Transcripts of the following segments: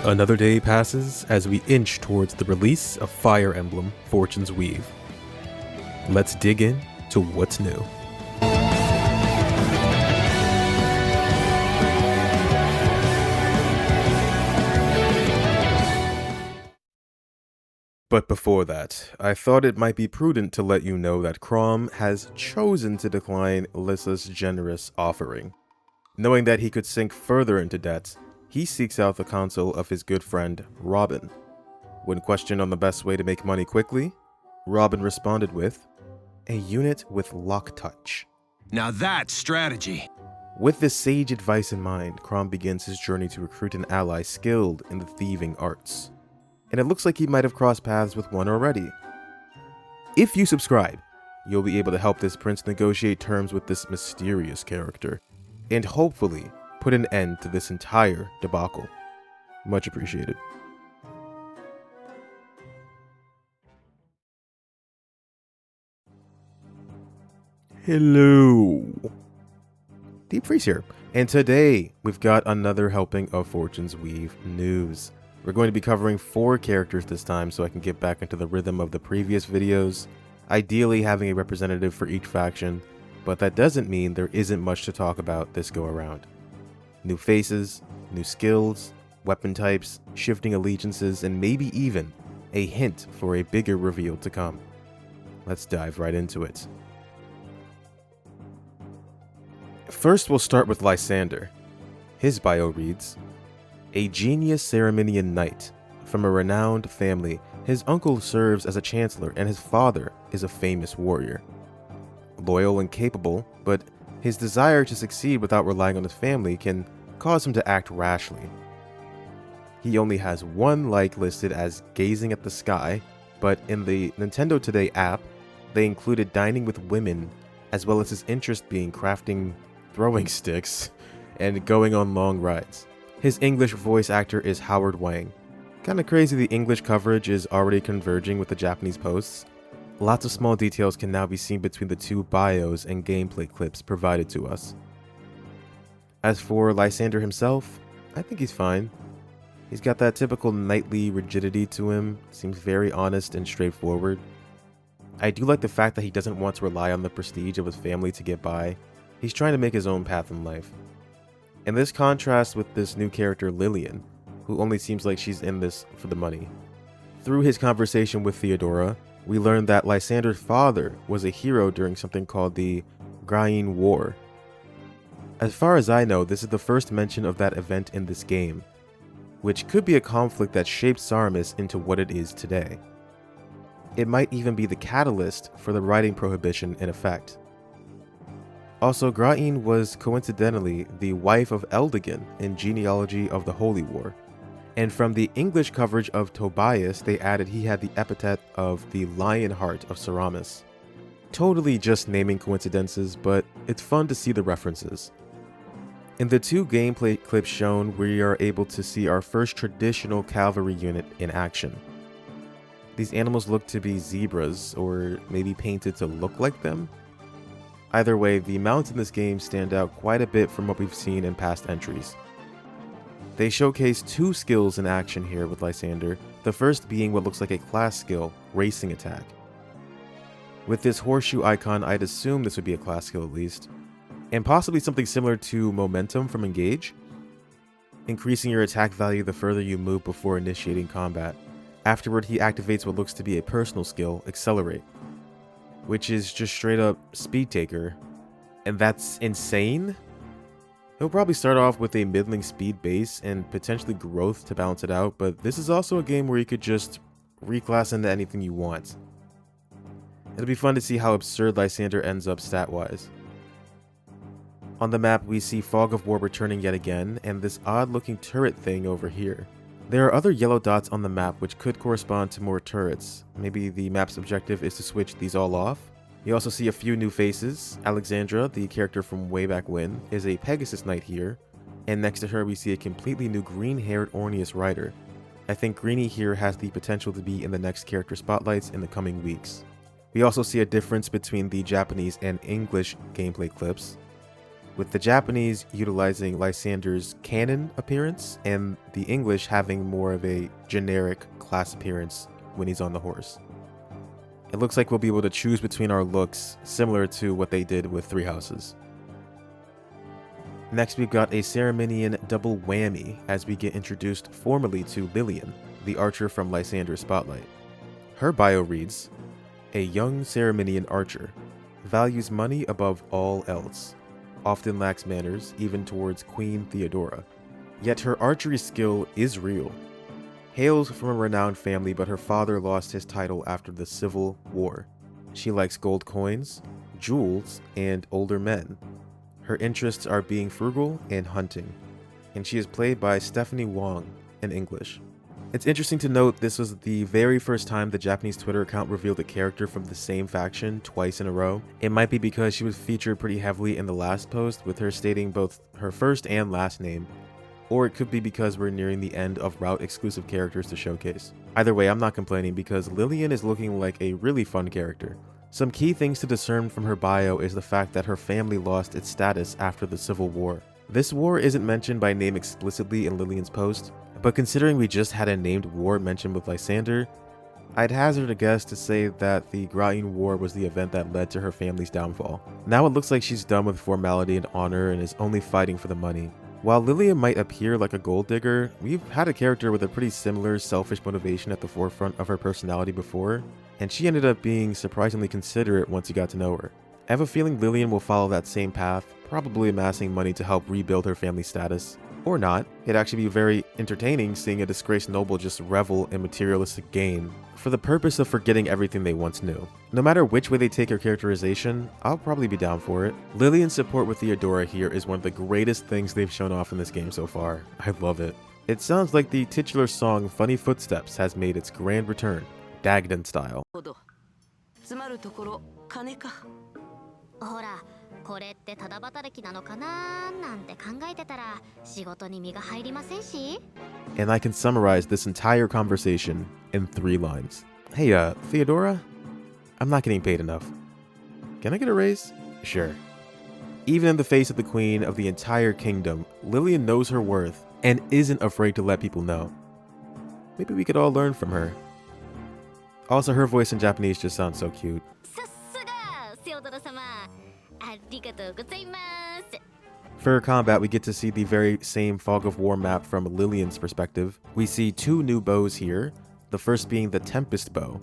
Another day passes as we inch towards the release of Fire Emblem Fortune's Weave. Let's dig in to what's new. But before that, I thought it might be prudent to let you know that Chrom has chosen to decline Lissa's generous offering. Knowing that he could sink further into debt, he seeks out the counsel of his good friend, Robin. When questioned on the best way to make money quickly, Robin responded with, a unit with lock touch. Now that's strategy. With this sage advice in mind, Chrom begins his journey to recruit an ally skilled in the thieving arts. And it looks like he might have crossed paths with one already. If you subscribe, you'll be able to help this prince negotiate terms with this mysterious character, and hopefully put an end to this entire debacle. Much appreciated. Hello. Deep Freeze here, and today we've got another helping of Fortune's Weave news. We're going to be covering 4 characters this time so I can get back into the rhythm of the previous videos, ideally having a representative for each faction, but that doesn't mean there isn't much to talk about this go around. New faces, new skills, weapon types, shifting allegiances, and maybe even a hint for a bigger reveal to come. Let's dive right into it. First, we'll start with Lysander. His bio reads, a genius Ceraminian knight. From a renowned family, his uncle serves as a chancellor and his father is a famous warrior. Loyal and capable, but his desire to succeed without relying on his family can cause him to act rashly. He only has one like listed as gazing at the sky, but in the Nintendo Today app, they included dining with women, as well as his interest being crafting throwing sticks and going on long rides. His English voice actor is Howard Wang. Kinda crazy the English coverage is already converging with the Japanese posts. Lots of small details can now be seen between the 2 bios and gameplay clips provided to us. As for Lysander himself, I think he's fine. He's got that typical knightly rigidity to him, seems very honest and straightforward. I do like the fact that he doesn't want to rely on the prestige of his family to get by. He's trying to make his own path in life. And this contrasts with this new character Lillian, who only seems like she's in this for the money. Through his conversation with Theodora, we learned that Lysander's father was a hero during something called the Grain War. As far as I know, this is the first mention of that event in this game, which could be a conflict that shaped Saramis into what it is today. It might even be the catalyst for the writing prohibition in effect. Also, Grain was coincidentally the wife of Eldigan in Genealogy of the Holy War. And from the English coverage of Tobias, they added he had the epithet of the Lionheart of Saramis. Totally just naming coincidences, but it's fun to see the references. In the 2 gameplay clips shown, we are able to see our first traditional cavalry unit in action. These animals look to be zebras, or maybe painted to look like them. Either way, the mounts in this game stand out quite a bit from what we've seen in past entries. They showcase 2 skills in action here with Lysander, the first being what looks like a class skill, Racing Attack. With this horseshoe icon, I'd assume this would be a class skill at least, and possibly something similar to Momentum from Engage, increasing your attack value the further you move before initiating combat. Afterward, he activates what looks to be a personal skill, Accelerate, which is just straight up Speed Taker, and that's insane. He'll probably start off with a middling speed base and potentially growth to balance it out, but this is also a game where you could just reclass into anything you want. It'll be fun to see how absurd Lysander ends up stat-wise. On the map, we see Fog of War returning yet again, and this odd-looking turret thing over here. There are other yellow dots on the map which could correspond to more turrets. Maybe the map's objective is to switch these all off. You also see a few new faces. Alexandra, the character from way back when, is a Pegasus Knight here, and next to her we see a completely new green-haired Orneus rider. I think Greenie here has the potential to be in the next character spotlights in the coming weeks. We also see a difference between the Japanese and English gameplay clips. with the Japanese utilizing Lysander's canon appearance and the English having more of a generic class appearance when he's on the horse. It looks like we'll be able to choose between our looks, similar to what they did with Three Houses. Next, we've got a Ceremonian double whammy as we get introduced formally to Lillian, the archer from Lysander's Spotlight. Her bio reads, "A young Ceremonian archer, values money above all else, often lacks manners even towards Queen Theodora. Yet her archery skill is real. Hails from a renowned family, but her father lost his title after the Civil War. She likes gold coins, jewels, and older men. Her interests are being frugal and hunting, and she is played by Stephanie Wong in English." It's interesting to note this was the very first time the Japanese Twitter account revealed a character from the same faction twice in a row. It might be because she was featured pretty heavily in the last post, with her stating both her first and last name, or it could be because we're nearing the end of route exclusive characters to showcase. Either way, I'm not complaining because Lillian is looking like a really fun character. Some key things to discern from her bio is the fact that her family lost its status after the Civil War. This war isn't mentioned by name explicitly in Lillian's post, but considering we just had a named war mentioned with Lysander, I'd hazard a guess to say that the Grain War was the event that led to her family's downfall. Now it looks like she's done with formality and honor and is only fighting for the money. While Lillian might appear like a gold digger, we've had a character with a pretty similar selfish motivation at the forefront of her personality before, and she ended up being surprisingly considerate once you got to know her. I have a feeling Lillian will follow that same path, probably amassing money to help rebuild her family status. Or not. It'd actually be very entertaining seeing a disgraced noble just revel in materialistic gain for the purpose of forgetting everything they once knew. No matter which way they take her characterization, I'll probably be down for it. Lillian's support with Theodora here is one of the greatest things they've shown off in this game so far. I love it. It sounds like the titular song Funny Footsteps has made its grand return, Dagden style. ほら、これってただ働きなのかななんて考えてたら仕事に身が入りませんし。 And I can summarize this entire conversation in 3 lines. Hey, Theodora? I'm not getting paid enough. Can I get a raise? Sure. Even in the face of the queen of the entire kingdom, Lillian knows her worth and isn't afraid to let people know. Maybe we could all learn from her. Also, her voice in Japanese just sounds so cute. For combat, we get to see the very same Fog of War map from Lillian's perspective. We see 2 new bows here, the first being the Tempest Bow.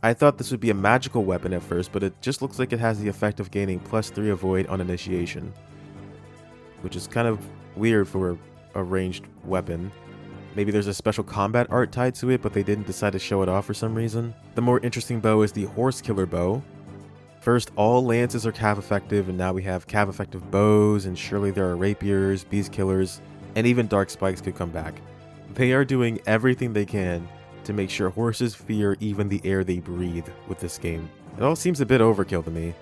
I thought this would be a magical weapon at first, but it just looks like it has the effect of gaining +3 avoid on initiation, which is kind of weird for a ranged weapon. Maybe there's a special combat art tied to it, but they didn't decide to show it off for some reason. The more interesting bow is the Horse Killer Bow. First, all lances are cav effective, and now we have cav effective bows, and surely there are rapiers, beast killers, and even dark spikes could come back. They are doing everything they can to make sure horses fear even the air they breathe with this game. It all seems a bit overkill to me.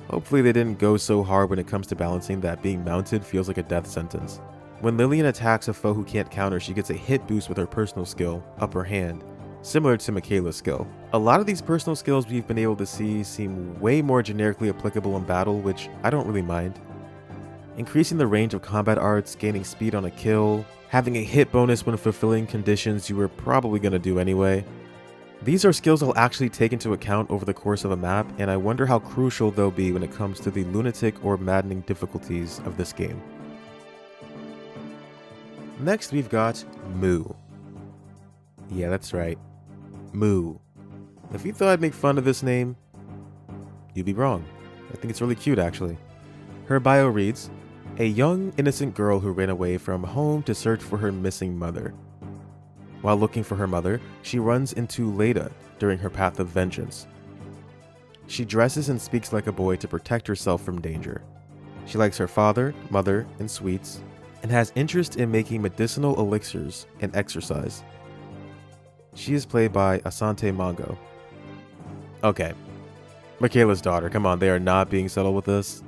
Hopefully they didn't go so hard when it comes to balancing that being mounted feels like a death sentence. When Lillian attacks a foe who can't counter, she gets a hit boost with her personal skill, Upper Hand, similar to Michaela's skill. A lot of these personal skills we've been able to see seem way more generically applicable in battle, which I don't really mind. Increasing the range of combat arts, gaining speed on a kill, having a hit bonus when fulfilling conditions you were probably going to do anyway. These are skills I'll actually take into account over the course of a map, and I wonder how crucial they'll be when it comes to the lunatic or maddening difficulties of this game. Next we've got Moo. Yeah, that's right. Moo. If you thought I'd make fun of this name, you'd be wrong. I think it's really cute, actually. Her bio reads, a young, innocent girl who ran away from home to search for her missing mother. While looking for her mother, she runs into Leda during her path of vengeance. She dresses and speaks like a boy to protect herself from danger. She likes her father, mother, and sweets, and has interest in making medicinal elixirs and exercise. She is played by Asante Mongo. Okay, Michaela's daughter, come on, they are not being subtle with this.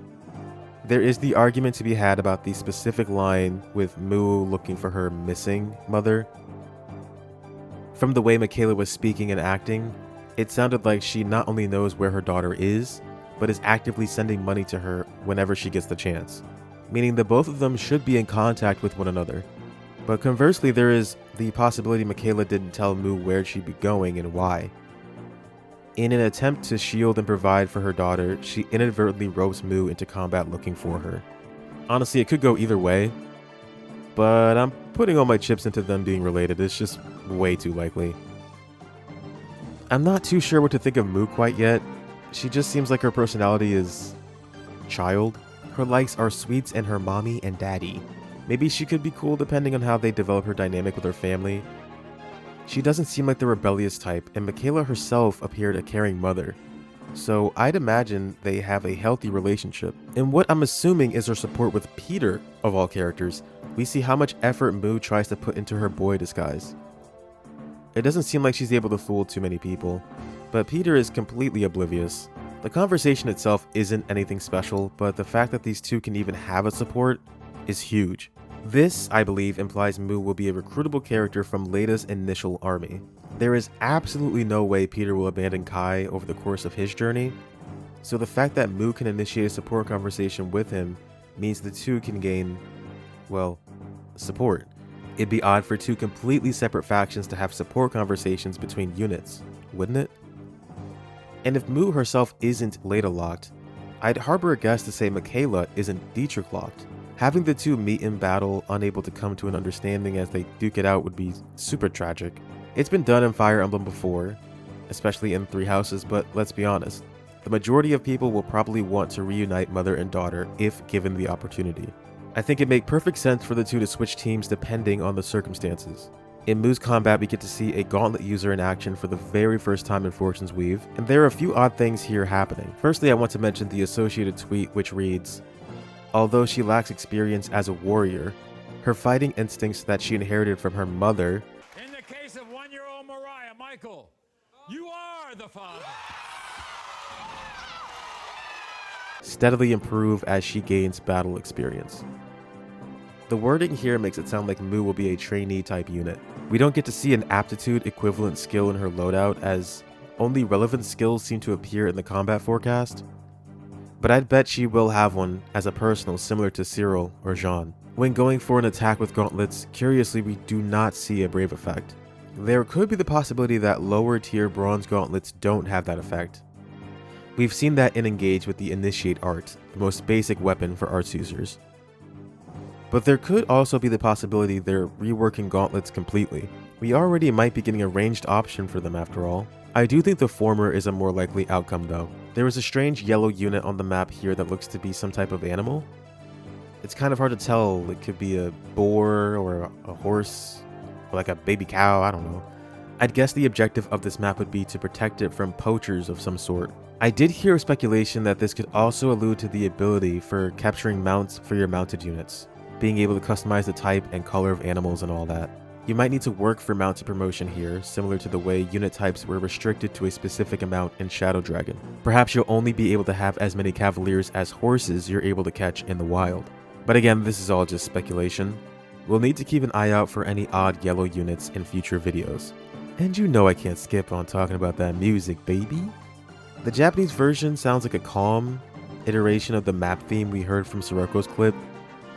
There is the argument to be had about the specific line with Moo looking for her missing mother. From the way Michaela was speaking and acting, it sounded like she not only knows where her daughter is, but is actively sending money to her whenever she gets the chance, meaning that both of them should be in contact with one another. But conversely, there is the possibility Michaela didn't tell Mu where she'd be going and why. In an attempt to shield and provide for her daughter, she inadvertently ropes Mu into combat looking for her. Honestly, it could go either way, but I'm putting all my chips into them being related. It's just way too likely. I'm not too sure what to think of Mu quite yet. She just seems like her personality is child. Her likes are sweets and her mommy and daddy. Maybe she could be cool depending on how they develop her dynamic with her family. She doesn't seem like the rebellious type, and Michaela herself appeared a caring mother. So I'd imagine they have a healthy relationship. And what I'm assuming is her support with Peter, of all characters. We see how much effort Mu tries to put into her boy disguise. It doesn't seem like she's able to fool too many people, but Peter is completely oblivious. The conversation itself isn't anything special, but the fact that these two can even have a support is huge. This, I believe, implies Mu will be a recruitable character from Leida's initial army. There is absolutely no way Peter will abandon Kai over the course of his journey, so the fact that Mu can initiate a support conversation with him means the two can gain, well, support. It'd be odd for two completely separate factions to have support conversations between units, wouldn't it? And if Mu herself isn't Leida locked, I'd harbor a guess to say Michaela isn't Dietrich locked. Having the two meet in battle, unable to come to an understanding as they duke it out, would be super tragic. It's been done in Fire Emblem before, especially in Three Houses, but let's be honest, the majority of people will probably want to reunite mother and daughter if given the opportunity. I think it'd make perfect sense for the two to switch teams depending on the circumstances. In Mu's combat, we get to see a gauntlet user in action for the very first time in Fortune's Weave, and there are a few odd things here happening. Firstly, I want to mention the associated tweet, which reads, "Although she lacks experience as a warrior, her fighting instincts that she inherited from her mother," in the case of one-year-old Mariah, Michael, you are the father, steadily improve as she gains battle experience. The wording here makes it sound like Mu will be a trainee type unit. We don't get to see an aptitude equivalent skill in her loadout, as only relevant skills seem to appear in the combat forecast. But I'd bet she will have one as a personal, similar to Cyril or Jean. When going for an attack with gauntlets, curiously we do not see a brave effect. There could be the possibility that lower tier bronze gauntlets don't have that effect. We've seen that in Engage with the Initiate art, the most basic weapon for arts users. But there could also be the possibility they're reworking gauntlets completely. We already might be getting a ranged option for them after all. I do think the former is a more likely outcome though. There is a strange yellow unit on the map here that looks to be some type of animal. It's kind of hard to tell, it could be a boar or a horse, or like a baby cow, I don't know. I'd guess the objective of this map would be to protect it from poachers of some sort. I did hear speculation that this could also allude to the ability for capturing mounts for your mounted units, being able to customize the type and color of animals and all that. You might need to work for mounted promotion here, similar to the way unit types were restricted to a specific amount in Shadow Dragon. Perhaps you'll only be able to have as many cavaliers as horses you're able to catch in the wild. But again, this is all just speculation. We'll need to keep an eye out for any odd yellow units in future videos. And you know I can't skip on talking about that music, baby. The Japanese version sounds like a calm iteration of the map theme we heard from Siroko's clip,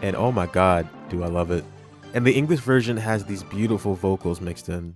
and oh my god, do I love it. And the English version has these beautiful vocals mixed in.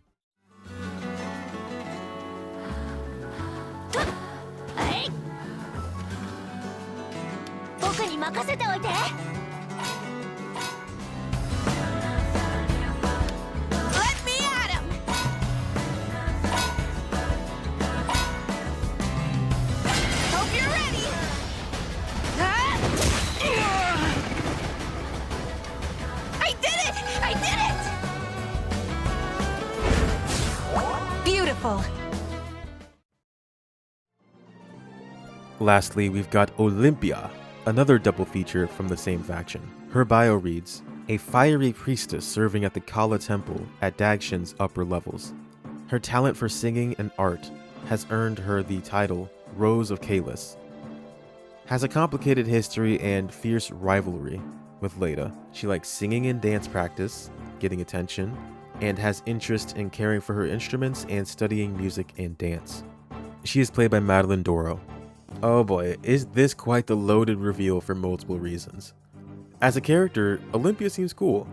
Lastly, we've got Olympia, another double feature from the same faction. Her bio reads, a fiery priestess serving at the Kala temple at Dagshin's upper levels. Her talent for singing and art has earned her the title Rose of Kalis. Has a complicated history and fierce rivalry with Leida. She likes singing and dance practice, getting attention, and has interest in caring for her instruments and studying music and dance. She is played by Madeline Doro. Oh boy, is this quite the loaded reveal for multiple reasons. As a character, Olympia seems cool.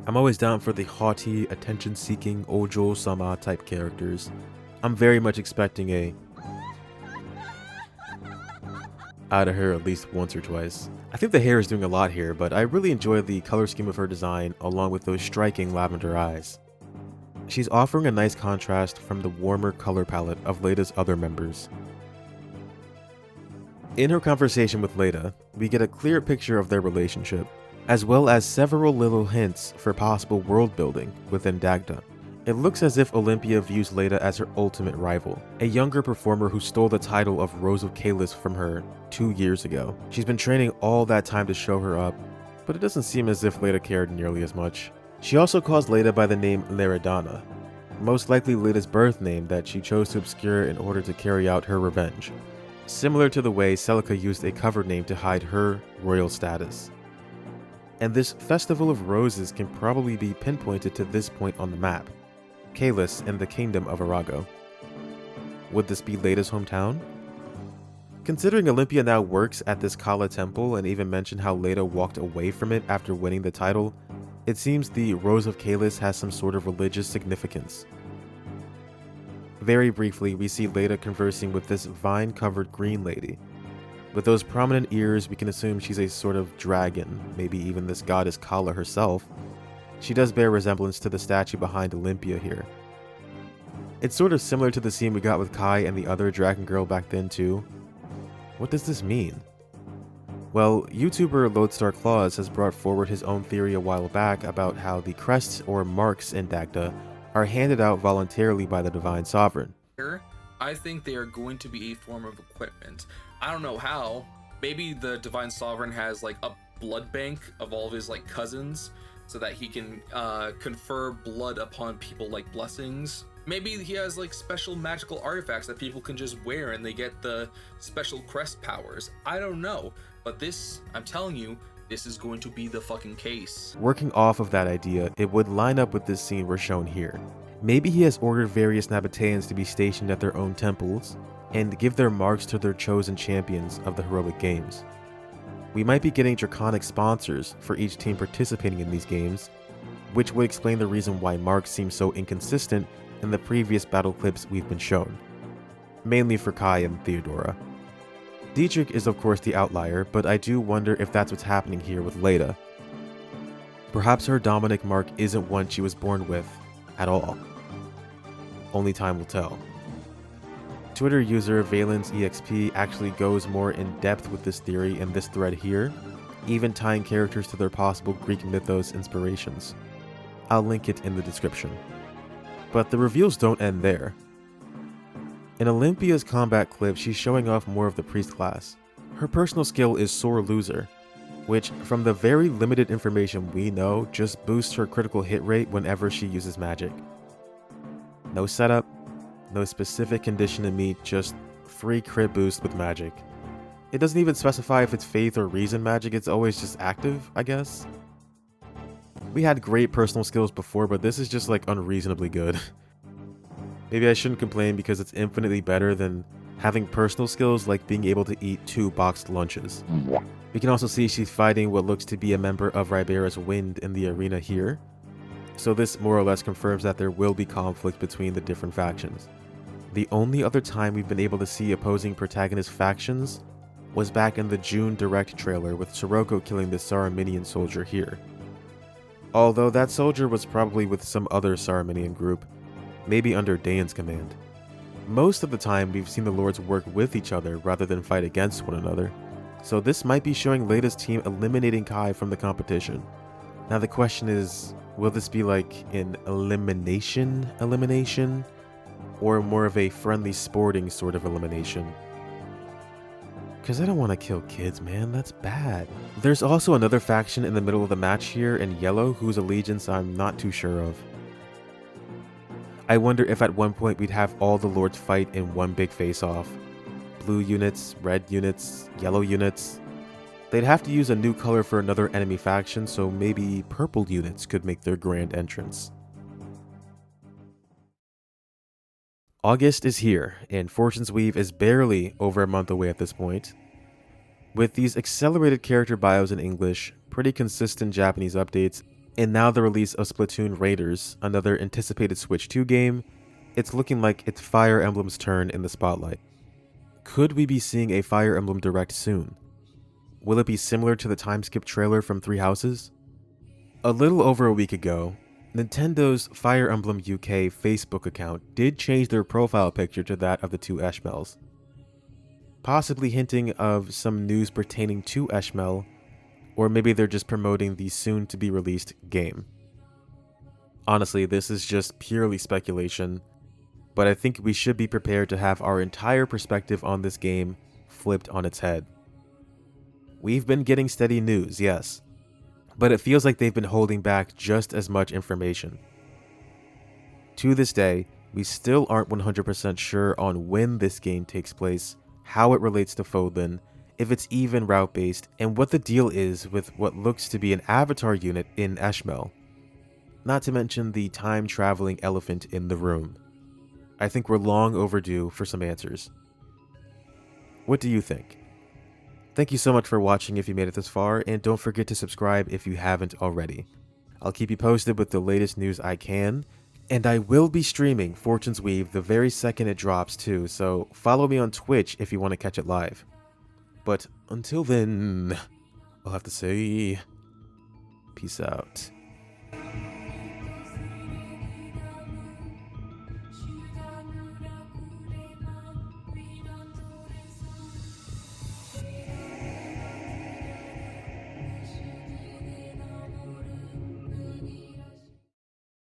I'm always down for the haughty, attention-seeking Ojo-sama type characters. I'm very much expecting a out of her at least once or twice. I think the hair is doing a lot here, but I really enjoy the color scheme of her design along with those striking lavender eyes. She's offering a nice contrast from the warmer color palette of Leida's other members. In her conversation with Leida, we get a clear picture of their relationship, as well as several little hints for possible world building within Dagda. It looks as if Olympia views Leida as her ultimate rival, a younger performer who stole the title of Rose of Kalis from her 2 years ago. She's been training all that time to show her up, but it doesn't seem as if Leida cared nearly as much. She also calls Leida by the name Loredana, most likely Leida's birth name that she chose to obscure in order to carry out her revenge, similar to the way Celica used a cover name to hide her royal status. And this Festival of Roses can probably be pinpointed to this point on the map, Kalis in the Kingdom of Arago. Would this be Leida's hometown? Considering Olympia now works at this Kala temple and even mentioned how Leida walked away from it after winning the title, it seems the Rose of Kalis has some sort of religious significance. Very briefly, we see Leida conversing with this vine-covered green lady. With those prominent ears, we can assume she's a sort of dragon, maybe even this goddess Kala herself. She does bear resemblance to the statue behind Olympia here. It's sort of similar to the scene we got with Kai and the other dragon girl back then too. What does this mean? Well, YouTuber Lodestar Claus has brought forward his own theory a while back about how the crests or marks in Dagda are handed out voluntarily by the Divine Sovereign. I think they are going to be a form of equipment. I don't know how. Maybe the Divine Sovereign has like a blood bank of all of his like cousins so that he can confer blood upon people like blessings. Maybe he has like special magical artifacts that people can just wear and they get the special crest powers. I don't know, but this, I'm telling you, this is going to be the fucking case. Working off of that idea, it would line up with this scene we're shown here. Maybe he has ordered various Nabateans to be stationed at their own temples and give their marks to their chosen champions of the heroic games. We might be getting draconic sponsors for each team participating in these games, which would explain the reason why marks seem so inconsistent in the previous battle clips we've been shown, mainly for Kai and Theodora. Dietrich is of course the outlier, but I do wonder if that's what's happening here with Leida. Perhaps her Dominic mark isn't one she was born with at all. Only time will tell. Twitter user ValensEXP actually goes more in depth with this theory in this thread here, even tying characters to their possible Greek mythos inspirations. I'll link it in the description. But the reveals don't end there. In Olympia's combat clip, she's showing off more of the priest class. Her personal skill is Sore Loser, which, from the very limited information we know, just boosts her critical hit rate whenever she uses magic. No setup, no specific condition to meet, just free crit boost with magic. It doesn't even specify if it's faith or reason magic, it's always just active, I guess. We had great personal skills before, but this is just like unreasonably good. Maybe I shouldn't complain because it's infinitely better than having personal skills like being able to eat 2 boxed lunches. We can also see she's fighting what looks to be a member of Ribera's Wind in the arena here. So this more or less confirms that there will be conflict between the different factions. The only other time we've been able to see opposing protagonist factions was back in the June Direct trailer with Sirocco killing the Saraminian soldier here. Although that soldier was probably with some other Saraminian group, maybe under Dane's command. Most of the time we've seen the lords work with each other rather than fight against one another, so this might be showing Leida's team eliminating Kai from the competition. Now the question is, will this be like an elimination, or more of a friendly sporting sort of elimination? Because I don't want to kill kids, man, that's bad. There's also another faction in the middle of the match here in yellow whose allegiance I'm not too sure of. I wonder if at one point we'd have all the lords fight in one big face-off. Blue units, red units, yellow units. They'd have to use a new color for another enemy faction, so maybe purple units could make their grand entrance. August is here, and Fortune's Weave is barely over a month away at this point. With these accelerated character bios in English, pretty consistent Japanese updates, and now the release of Splatoon Raiders, another anticipated Switch 2 game, it's looking like it's Fire Emblem's turn in the spotlight. Could we be seeing a Fire Emblem Direct soon? Will it be similar to the time skip trailer from Three Houses? A little over a week ago, Nintendo's Fire Emblem UK Facebook account did change their profile picture to that of the two Eshmels, possibly hinting of some news pertaining to Eshmel, or maybe they're just promoting the soon-to-be-released game. Honestly, this is just purely speculation, but I think we should be prepared to have our entire perspective on this game flipped on its head. We've been getting steady news, yes, but it feels like they've been holding back just as much information. To this day, we still aren't 100% sure on when this game takes place, how it relates to Fodlan, if it's even route-based, and what the deal is with what looks to be an avatar unit in Eshmel. Not to mention the time-traveling elephant in the room. I think we're long overdue for some answers. What do you think? Thank you so much for watching if you made it this far, and don't forget to subscribe if you haven't already. I'll keep you posted with the latest news I can, and I will be streaming Fortune's Weave the very second it drops too, so follow me on Twitch if you want to catch it live. But until then, I'll have to say, peace out.